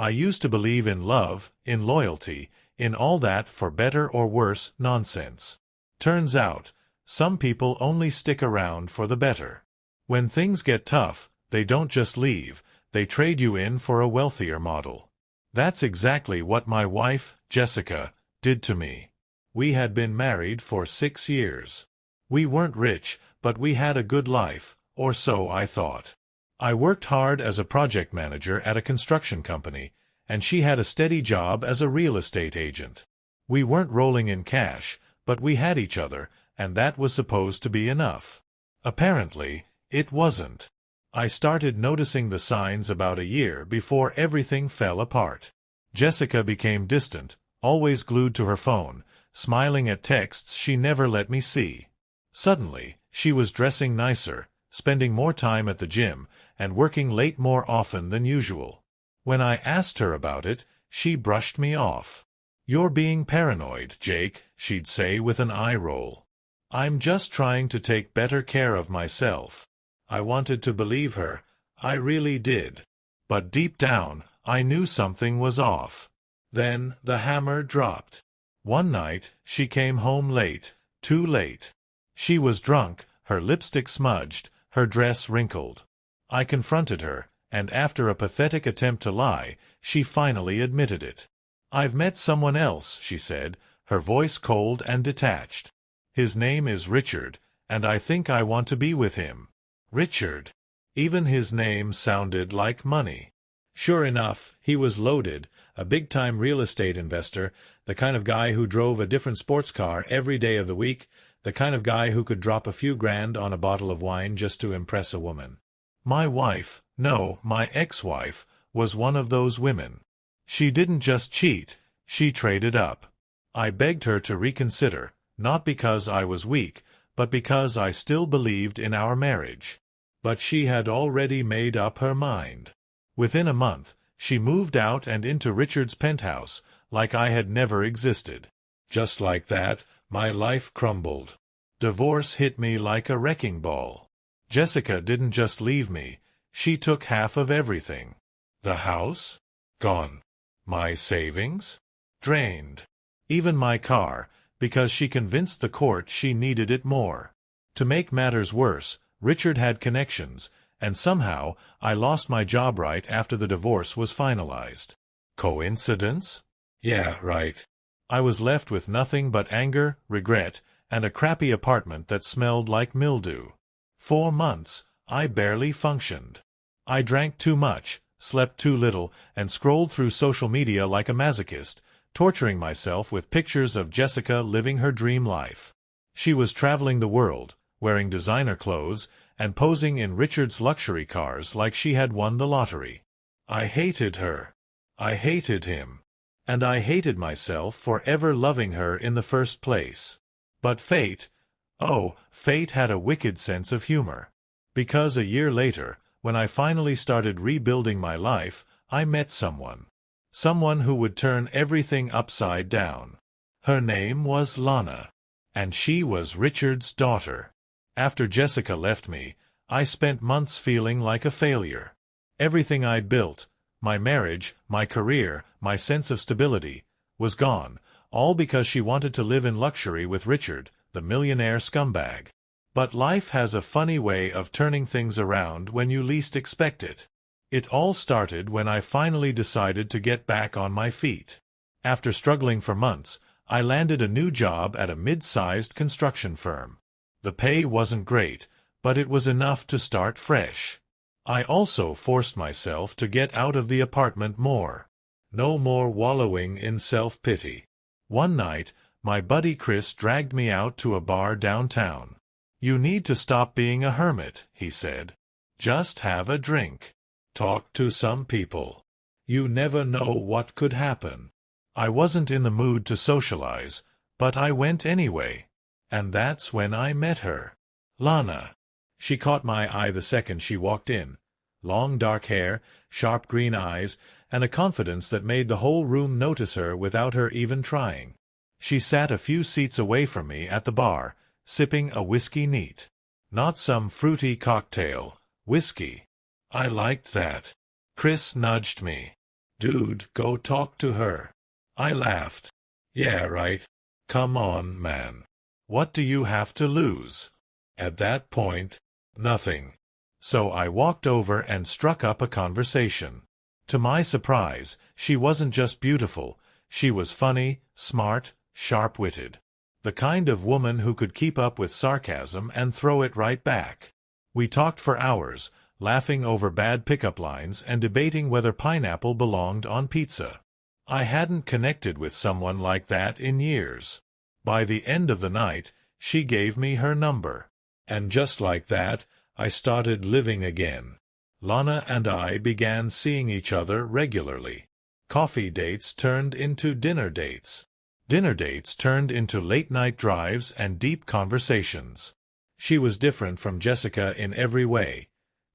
I used to believe in love, in loyalty, in all that for better or worse nonsense. Turns out, some people only stick around for the better. When things get tough, they don't just leave, they trade you in for a wealthier model. That's exactly what my wife, Jessica, did to me. We had been married for 6 years. We weren't rich, but we had a good life, or so I thought. I worked hard as a project manager at a construction company, and she had a steady job as a real estate agent. We weren't rolling in cash, but we had each other, and that was supposed to be enough. Apparently, it wasn't. I started noticing the signs about a year before everything fell apart. Jessica became distant, always glued to her phone, smiling at texts she never let me see. Suddenly, she was dressing nicer, spending more time at the gym, and working late more often than usual. When I asked her about it, she brushed me off. "You're being paranoid, Jake," she'd say with an eye roll. "I'm just trying to take better care of myself." I wanted to believe her, I really did. But deep down, I knew something was off. Then the hammer dropped. One night, she came home late, too late. She was drunk, her lipstick smudged, her dress wrinkled. I confronted her, and after a pathetic attempt to lie, she finally admitted it. "I've met someone else," she said, her voice cold and detached. "His name is Richard, and I think I want to be with him." Richard. Even his name sounded like money. Sure enough, he was loaded, a big-time real estate investor, the kind of guy who drove a different sports car every day of the week, the kind of guy who could drop a few grand on a bottle of wine just to impress a woman. My wife, no, my ex-wife, was one of those women. She didn't just cheat, she traded up. I begged her to reconsider, not because I was weak, but because I still believed in our marriage. But she had already made up her mind. Within a month, she moved out and into Richard's penthouse, like I had never existed. Just like that, my life crumbled. Divorce hit me like a wrecking ball. Jessica didn't just leave me, she took half of everything. The house? Gone. My savings? Drained. Even my car, because she convinced the court she needed it more. To make matters worse, Richard had connections, and somehow I lost my job right after the divorce was finalized. Coincidence? Yeah, right. I was left with nothing but anger, regret, and a crappy apartment that smelled like mildew. 4 months, I barely functioned. I drank too much, slept too little, and scrolled through social media like a masochist, torturing myself with pictures of Jessica living her dream life. She was traveling the world, wearing designer clothes, and posing in Richard's luxury cars like she had won the lottery. I hated her. I hated him. And I hated myself for ever loving her in the first place. But fate, oh, fate had a wicked sense of humor. Because a year later, when I finally started rebuilding my life, I met someone. Someone who would turn everything upside down. Her name was Lana, and she was Richard's daughter. After Jessica left me, I spent months feeling like a failure. Everything I'd built, my marriage, my career, my sense of stability, was gone, all because she wanted to live in luxury with Richard, the millionaire scumbag. But life has a funny way of turning things around when you least expect it. It all started when I finally decided to get back on my feet. After struggling for months, I landed a new job at a mid-sized construction firm. The pay wasn't great, but it was enough to start fresh. I also forced myself to get out of the apartment more. No more wallowing in self-pity. One night, my buddy Chris dragged me out to a bar downtown. "You need to stop being a hermit," he said. "Just have a drink. Talk to some people. You never know what could happen." I wasn't in the mood to socialize, but I went anyway. And that's when I met her. Lana. She caught my eye the second she walked in. Long dark hair, sharp green eyes, and a confidence that made the whole room notice her without her even trying. She sat a few seats away from me at the bar, sipping a whiskey neat. Not some fruity cocktail, whiskey. I liked that. Chris nudged me. Dude, go talk to her. I laughed. Yeah, right. Come on, man. What do you have to lose? At that point, nothing. So I walked over and struck up a conversation. To my surprise, she wasn't just beautiful, she was funny, smart, sharp-witted. The kind of woman who could keep up with sarcasm and throw it right back. We talked for hours, laughing over bad pickup lines and debating whether pineapple belonged on pizza. I hadn't connected with someone like that in years. By the end of the night, she gave me her number. And just like that, I started living again. Lana and I began seeing each other regularly. Coffee dates turned into dinner dates. Dinner dates turned into late-night drives and deep conversations. She was different from Jessica in every way.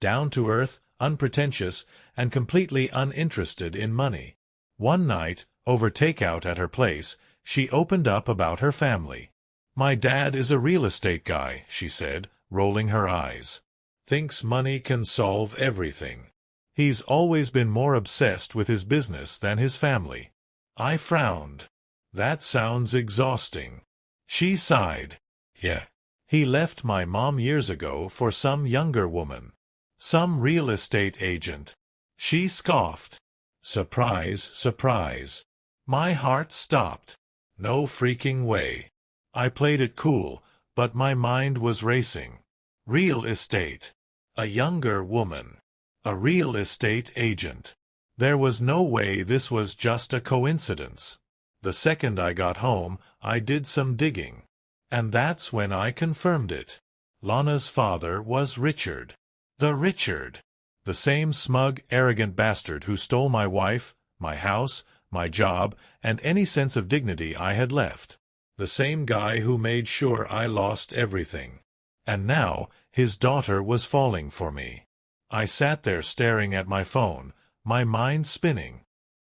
Down-to-earth, unpretentious, and completely uninterested in money. One night, over takeout at her place, she opened up about her family. "My dad is a real estate guy," she said, rolling her eyes. "Thinks money can solve everything. He's always been more obsessed with his business than his family." I frowned. "That sounds exhausting." She sighed. "Yeah. He left my mom years ago for some younger woman. Some real estate agent." She scoffed. Surprise, surprise. My heart stopped. No freaking way. I played it cool, but my mind was racing. Real estate. A younger woman. A real estate agent. There was no way this was just a coincidence. The second I got home, I did some digging. And that's when I confirmed it. Lana's father was Richard. The Richard. The same smug, arrogant bastard who stole my wife, my house, my job, and any sense of dignity I had left. The same guy who made sure I lost everything. And now, his daughter was falling for me. I sat there staring at my phone, my mind spinning.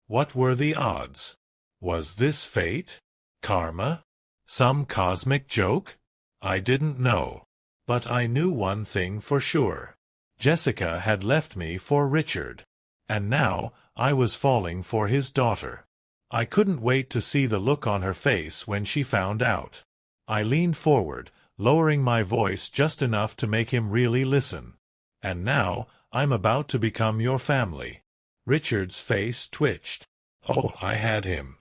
What were the odds? Was this fate? Karma? Some cosmic joke? I didn't know. But I knew one thing for sure. Jessica had left me for Richard. And now, I was falling for his daughter. I couldn't wait to see the look on her face when she found out. I leaned forward, lowering my voice just enough to make him really listen. "And now, I'm about to become your family." Richard's face twitched. "Oh, I had him."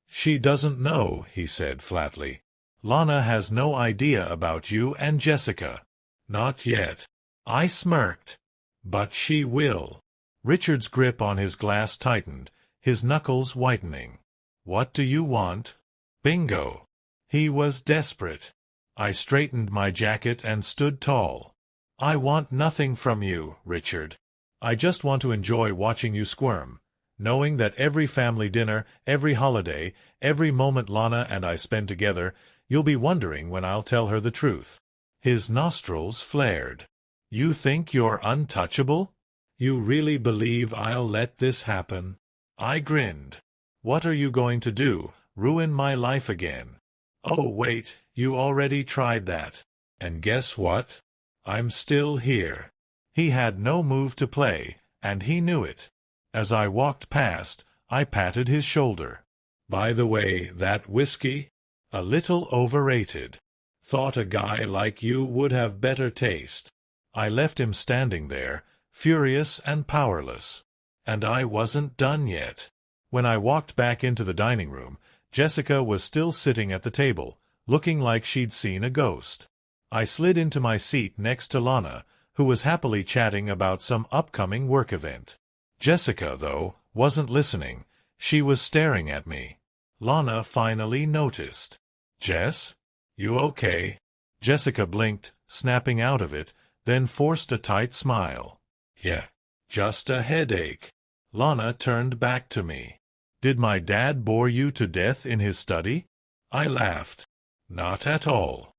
"She doesn't know," he said flatly. "Lana has no idea about you and Jessica." "Not yet." I smirked. "But she will." Richard's grip on his glass tightened, his knuckles whitening. "What do you want?" Bingo. He was desperate. I straightened my jacket and stood tall. "I want nothing from you, Richard. I just want to enjoy watching you squirm, knowing that every family dinner, every holiday, every moment Lana and I spend together, you'll be wondering when I'll tell her the truth." His nostrils flared. "You think you're untouchable? You really believe I'll let this happen?" I grinned. "What are you going to do, ruin my life again?" "Oh wait, you already tried that. And guess what? I'm still here." He had no move to play, and he knew it. As I walked past, I patted his shoulder. "By the way, that whiskey? A little overrated. Thought a guy like you would have better taste." I left him standing there, furious and powerless. And I wasn't done yet. When I walked back into the dining room, Jessica was still sitting at the table, looking like she'd seen a ghost. I slid into my seat next to Lana, who was happily chatting about some upcoming work event. Jessica, though, wasn't listening. She was staring at me. Lana finally noticed. "Jess? You okay?" Jessica blinked, snapping out of it, then forced a tight smile. "Yeah, just a headache." Lana turned back to me. "Did my dad bore you to death in his study?" I laughed. "Not at all.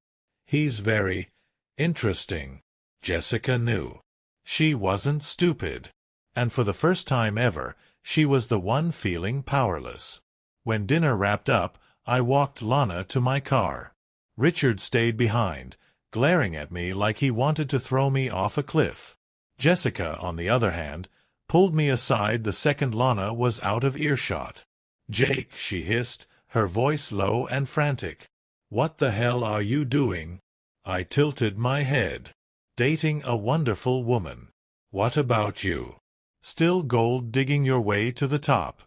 He's very interesting." Jessica knew. She wasn't stupid. And for the first time ever, she was the one feeling powerless. When dinner wrapped up, I walked Lana to my car. Richard stayed behind, glaring at me like he wanted to throw me off a cliff. Jessica, on the other hand, pulled me aside the second Lana was out of earshot. "Jake," she hissed, her voice low and frantic. "What the hell are you doing?" I tilted my head. "Dating a wonderful woman. What about you? Still gold digging your way to the top?"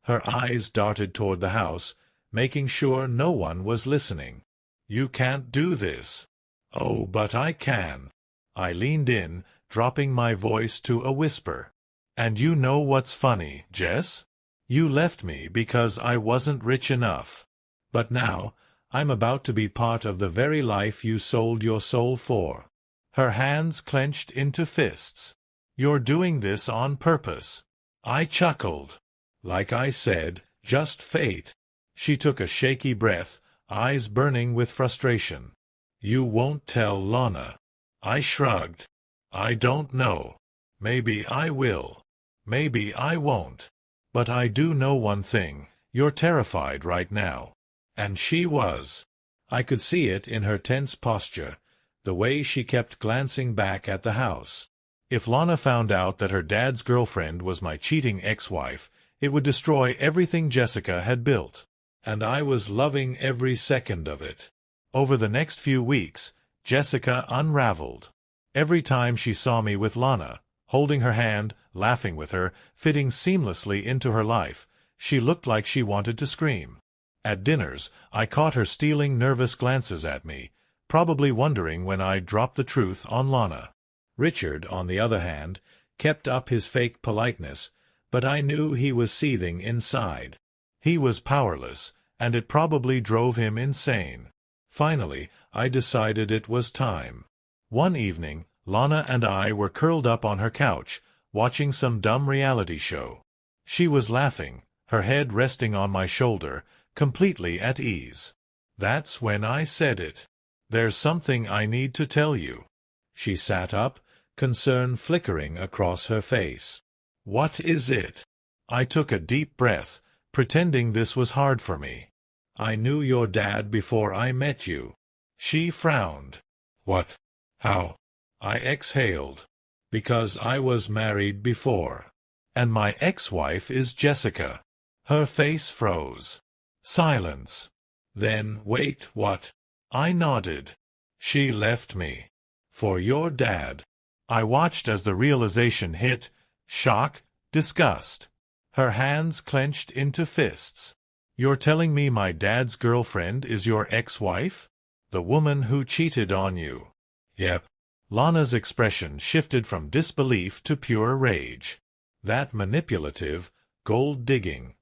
Her eyes darted toward the house, making sure no one was listening. "You can't do this." "Oh, but I can." I leaned in, dropping my voice to a whisper. "And you know what's funny, Jess? You left me because I wasn't rich enough. But now, I'm about to be part of the very life you sold your soul for." Her hands clenched into fists. "You're doing this on purpose." I chuckled. "Like I said, just fate." She took a shaky breath, eyes burning with frustration. "You won't tell Lana." I shrugged. "I don't know. Maybe I will. Maybe I won't. But I do know one thing. You're terrified right now." And she was. I could see it in her tense posture, the way she kept glancing back at the house. If Lana found out that her dad's girlfriend was my cheating ex-wife, it would destroy everything Jessica had built. And I was loving every second of it. Over the next few weeks, Jessica unraveled. Every time she saw me with Lana, holding her hand, laughing with her, fitting seamlessly into her life, she looked like she wanted to scream. At dinners, I caught her stealing nervous glances at me, probably wondering when I'd drop the truth on Lana. Richard, on the other hand, kept up his fake politeness, but I knew he was seething inside. He was powerless, and it probably drove him insane. Finally, I decided it was time. One evening, Lana and I were curled up on her couch, watching some dumb reality show. She was laughing, her head resting on my shoulder, completely at ease. That's when I said it. "There's something I need to tell you." She sat up, concern flickering across her face. "What is it?" I took a deep breath, pretending this was hard for me. "I knew your dad before I met you." She frowned. "What? How?" I exhaled. "Because I was married before. And my ex-wife is Jessica." Her face froze. Silence. Then, "Wait, what?" I nodded. "She left me. For your dad." I watched as the realization hit, shock, disgust. Her hands clenched into fists. "You're telling me my dad's girlfriend is your ex-wife? The woman who cheated on you?" "Yep." Lana's expression shifted from disbelief to pure rage. That manipulative, gold-digging.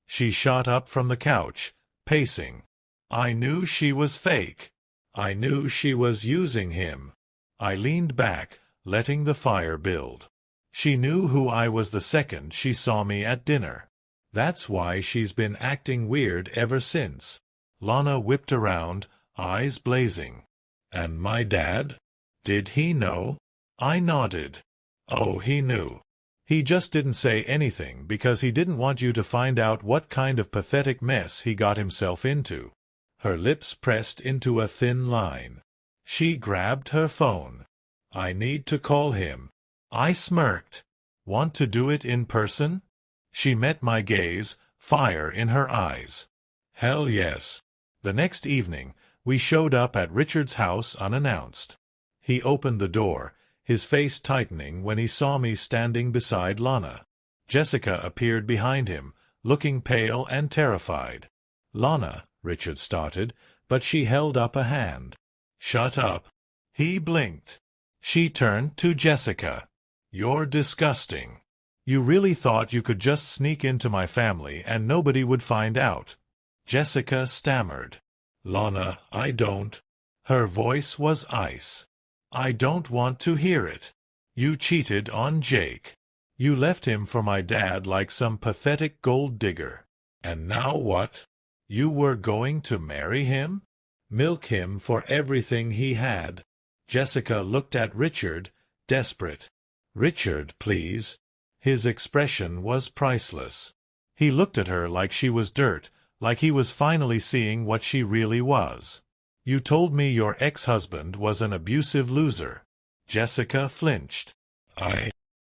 She shot up from the couch, pacing. "I knew she was fake. I knew she was using him." I leaned back, letting the fire build. "She knew who I was the second she saw me at dinner. That's why she's been acting weird ever since." Lana whipped around, eyes blazing. "And my dad? Did he know?" I nodded. "Oh, he knew. He just didn't say anything because he didn't want you to find out what kind of pathetic mess he got himself into." Her lips pressed into a thin line. She grabbed her phone. "I need to call him." I smirked. "Want to do it in person?" She met my gaze, fire in her eyes. "Hell yes." The next evening, we showed up at Richard's house unannounced. He opened the door, his face tightening when he saw me standing beside Lana. Jessica appeared behind him, looking pale and terrified. "Lana," Richard started, but she held up a hand. "Shut up." He blinked. She turned to Jessica. "You're disgusting. You really thought you could just sneak into my family and nobody would find out?" Jessica stammered. "Lana, I don't." Her voice was ice. "I don't want to hear it. You cheated on Jake. You left him for my dad like some pathetic gold digger. And now what? You were going to marry him? Milk him for everything he had." Jessica looked at Richard, desperate. "Richard, please." His expression was priceless. He looked at her like she was dirt, like he was finally seeing what she really was. "You told me your ex-husband was an abusive loser." Jessica flinched.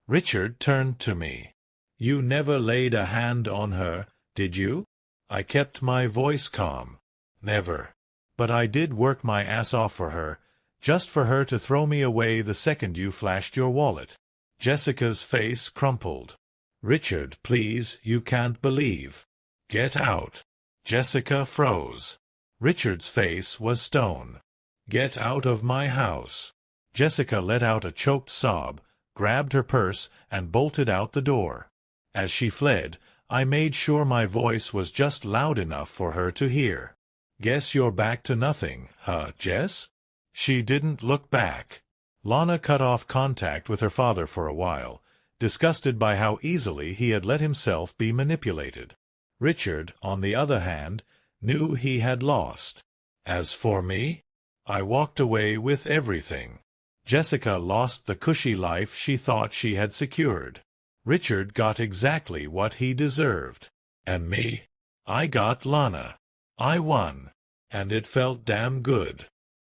Richard turned to me. You never laid a hand on her, did you? I kept my voice calm. Never. But I did work my ass off for her, just for her to throw me away the second you flashed your wallet. Jessica's face crumpled. Richard, please, you can't believe. Get out. Jessica froze. Richard's face was stone. Get out of my house. Jessica let out a choked sob, grabbed her purse, and bolted out the door. As she fled, I made sure my voice was just loud enough for her to hear. Guess you're back to nothing, huh, Jess? She didn't look back. Lana cut off contact with her father for a while, disgusted by how easily he had let himself be manipulated. Richard, on the other hand, knew he had lost. As for me, I walked away with everything. Jessica lost the cushy life she thought she had secured. Richard got exactly what he deserved. And me? I got Lana. I won. And it felt damn good.